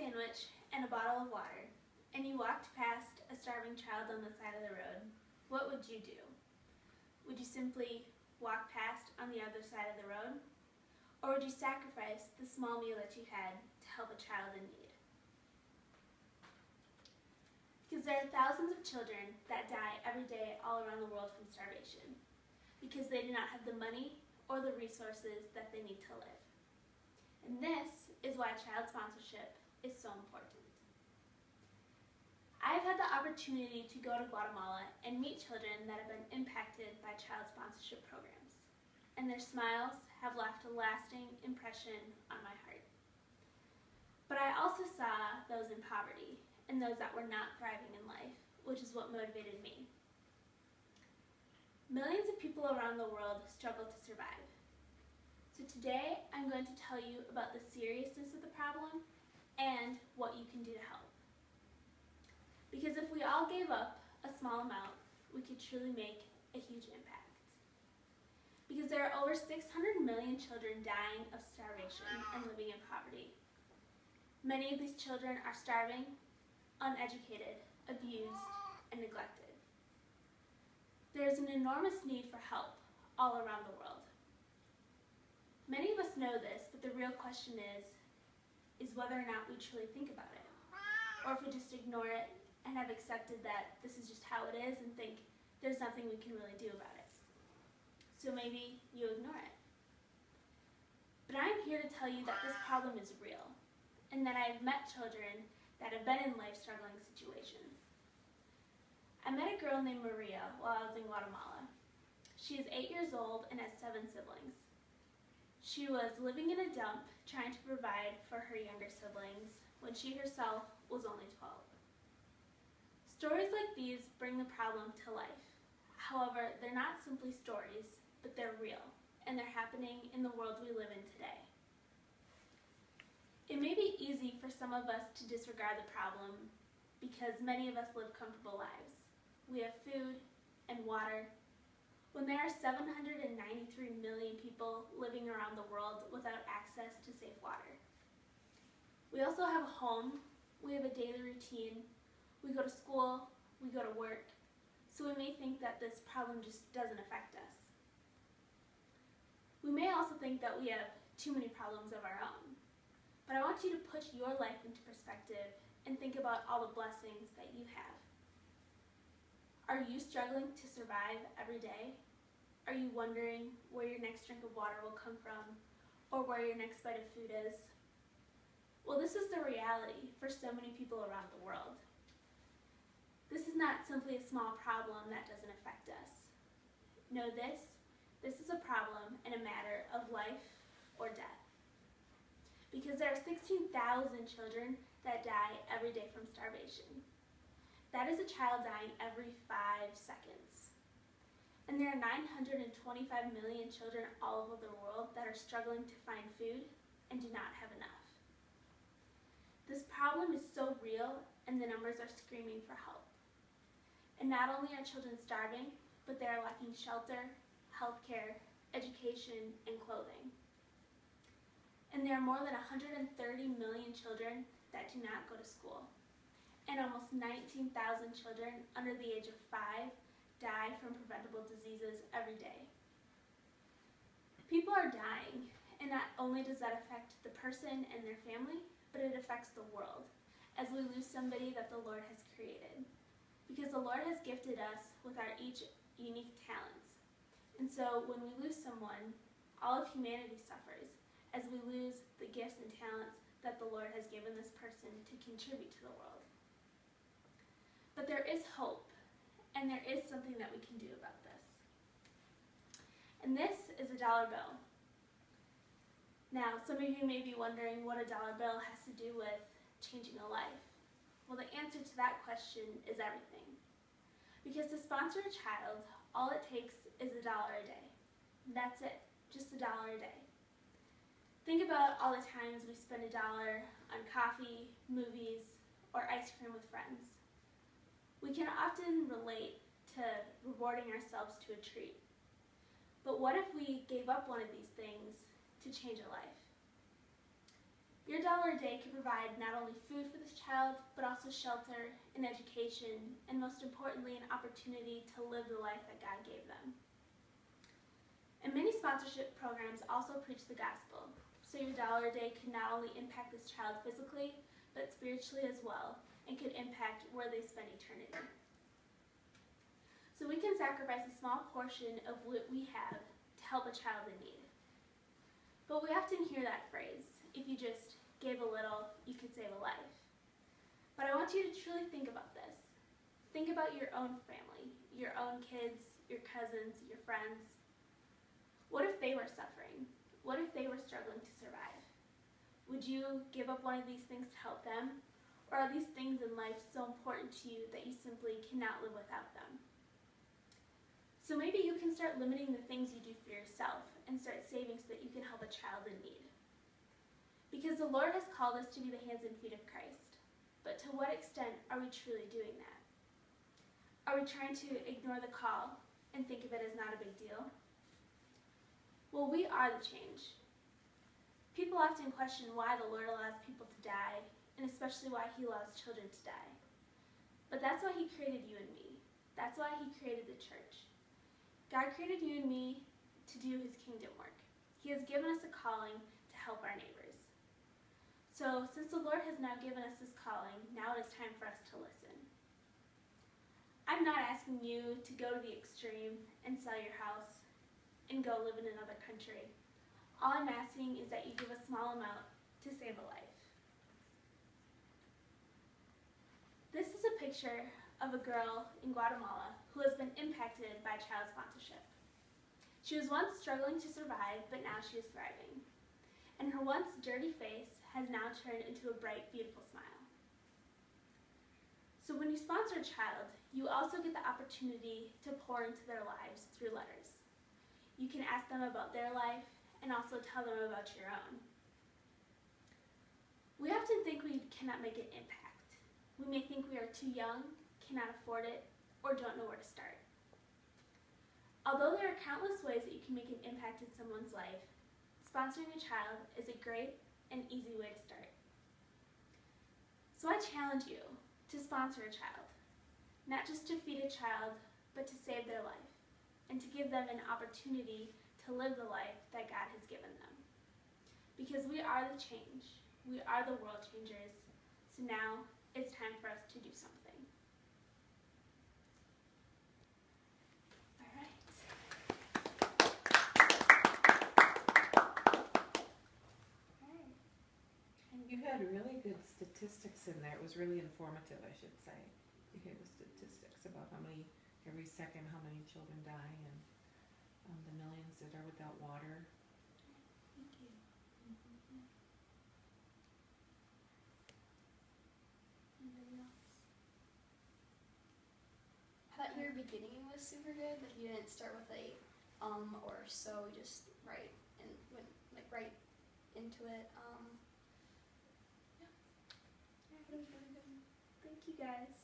sandwich and a bottle of water, and you walked past a starving child on the side of the road, what would you do? Would you simply walk past on the other side of the road? Or would you sacrifice the small meal that you had to help a child in need? Because there are thousands of children that die every day all around the world from starvation, because they do not have the money or the resources that they need to live. And this is why child sponsorship is so important. I have had the opportunity to go to Guatemala and meet children that have been impacted by child sponsorship programs, and their smiles have left a lasting impression on my heart. But I also saw those in poverty and those that were not thriving in life, which is what motivated me. Millions of people around the world struggle to survive. So today I'm going to tell you about the seriousness of the problem and what you can do to help. Because if we all gave up a small amount, we could truly make a huge impact. Because there are over 600 million children dying of starvation and living in poverty. Many of these children are starving, uneducated, abused, and neglected. There is an enormous need for help all around the world. Many of us know this, but the real question is whether or not we truly think about it, or if we just ignore it and have accepted that this is just how it is and think there's nothing we can really do about it. So maybe you ignore it. But I'm here to tell you that this problem is real, and that I've met children that have been in life-struggling situations. I met a girl named Maria while I was in Guatemala. She is 8 years old and has 7 siblings. She was living in a dump trying to provide for her younger siblings when she herself was only 12. Stories like these bring the problem to life. However, they're not simply stories, but they're real, and they're happening in the world we live in today. It may be easy for some of us to disregard the problem because many of us live comfortable lives. We have food and water, when there are 793 million people living around the world without access to safe water. We also have a home, we have a daily routine, we go to school, we go to work, so we may think that this problem just doesn't affect us. We may also think that we have too many problems of our own, but I want you to put your life into perspective and think about all the blessings that you have. Are you struggling to survive every day? Are you wondering where your next drink of water will come from, or where your next bite of food is? Well, this is the reality for so many people around the world. This is not simply a small problem that doesn't affect us. Know this is a problem and a matter of life or death. Because there are 16,000 children that die every day from starvation. That is a child dying every 5 seconds. And there are 925 million children all over the world that are struggling to find food and do not have enough. This problem is so real, and the numbers are screaming for help. And not only are children starving, but they are lacking shelter, healthcare, education, and clothing. And there are more than 130 million children that do not go to school. And almost 19,000 children under the age of 5 die from preventable diseases every day. People are dying, and not only does that affect the person and their family, but it affects the world, as we lose somebody that the Lord has created. Because the Lord has gifted us with our each unique talents. And so when we lose someone, all of humanity suffers, as we lose the gifts and talents that the Lord has given this person to contribute to the world. But there is hope, and there is something that we can do about this. And this is a dollar bill. Now, some of you may be wondering what a dollar bill has to do with changing a life. Well, the answer to that question is everything. Because to sponsor a child, all it takes is $1 a day. That's it, just $1 a day. Think about all the times we spend $1 on coffee, movies, or ice cream with friends. We can often relate to rewarding ourselves to a treat. But what if we gave up one of these things to change a life? Your dollar a day can provide not only food for this child, but also shelter and education, and most importantly, an opportunity to live the life that God gave them. And many sponsorship programs also preach the gospel, so your dollar a day can not only impact this child physically, but spiritually as well, and could impact where they spend eternity. So we can sacrifice a small portion of what we have to help a child in need. But we often hear that phrase, if you just gave a little, you could save a life. But I want you to truly think about this. Think about your own family, your own kids, your cousins, your friends. What if they were suffering? What if they were struggling to survive? Would you give up one of these things to help them? Or are these things in life so important to you that you simply cannot live without them? So maybe you can start limiting the things you do for yourself and start saving so that you can help a child in need. Because the Lord has called us to be the hands and feet of Christ. But to what extent are we truly doing that? Are we trying to ignore the call and think of it as not a big deal? Well, we are the change. People often question why the Lord allows people to die, and especially why He allows children to die. But that's why He created you and me. That's why He created the church. God created you and me to do His kingdom work. He has given us a calling to help our neighbors. So, since the Lord has now given us this calling, now it is time for us to listen. I'm not asking you to go to the extreme and sell your house and go live in another country. All I'm asking is that you give a small amount to save a life. This is a picture of a girl in Guatemala who has been impacted by child sponsorship. She was once struggling to survive, but now she is thriving. And her once dirty face has now turned into a bright, beautiful smile. So when you sponsor a child, you also get the opportunity to pour into their lives through letters. You can ask them about their life and also tell them about your own. We often think we cannot make an impact. We may think we are too young, cannot afford it, or don't know where to start. Although there are countless ways that you can make an impact in someone's life, sponsoring a child is a great and easy way to start. So I challenge you to sponsor a child, not just to feed a child, but to save their life, and to give them an opportunity to live the life that God has given them. Because we are the change, we are the world changers, so now it's time for us to do something. All right. You had really good statistics in there. It was really informative, I should say. You gave the statistics about every second, how many children die, and the millions that are without water. Thank you. Anybody else? I thought your beginning was super good, that you didn't start with a or so, just right and went right into it. It was really good. Thank you guys.